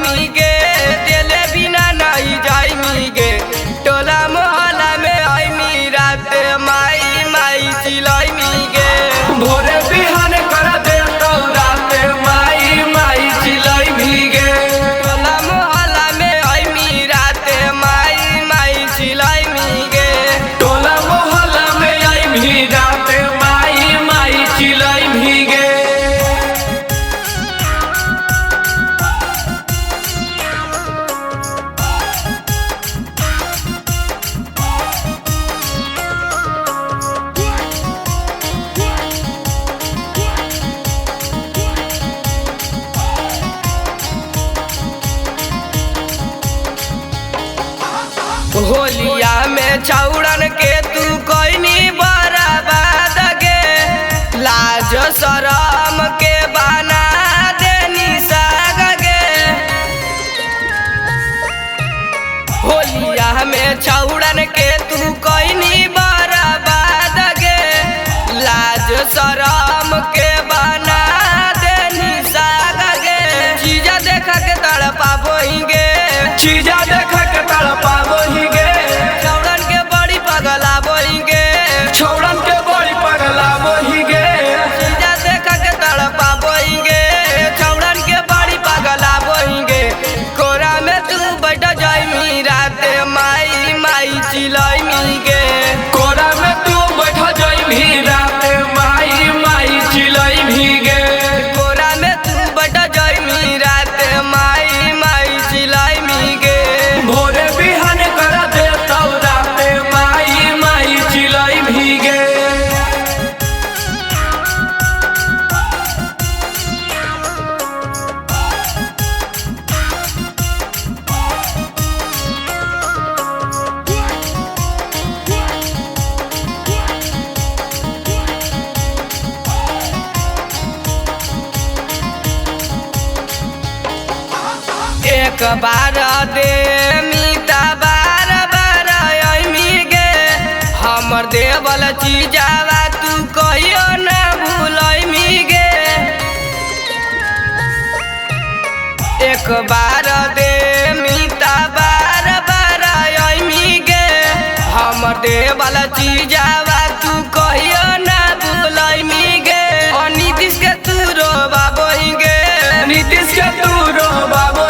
मी गे, तेले बिना नहीं जाई मी गे। टोला मोहल्ला में आई मी रात माई माई चिलाई मी गे। भोरे बिहान कर दे तो रात माई माई चिलाई भी गे। टोला मोहल्ला में आई मी रात माई माई चिलाई मी गे। टोला मोहल्ला में आई भी रात माई माई चिलाई भी गे। होलिया में छौड़न के तू कोई बर्बाद गे। लाज शरम के बना देनी साग गे। होलिया में छौड़न के तू कोई बर्बाद गे। लाज शरम के बना देनी साग गे। चीजा देखा के तड़पा बोएंगे, चीजा देखा के तड़पा वही गे। छौड़न के बड़ी पगला बोएंगे, छौड़न के बड़ी पगला वही गे। चीजा देखा के तड़पा बोएंगे, छौड़न के बड़ी पगला बोएंगे। कोरा में तू बैठ जाई मी रात माई माई चिलाई मी गे। कोरा में तू बैठ जाई भी रात माई माई चिलाई भी गे। कोरा में तू बैठ जाई मी रात माई माई चिलाई मी गे। भोरे बिहान कर दे तो रात माई माई चिलाई भी गे। एक बार दे मीता बार बार मी गे। हमर देवल चीजावा तू कहियो न भूलई मी गे। एक बार दे मीता बार बार मी गे। हमर देवल चीजावा तू कहियो न भूलई मी गे। और नीतीश के तू रोबा बोही गे, नीतीश के तू रो बाबो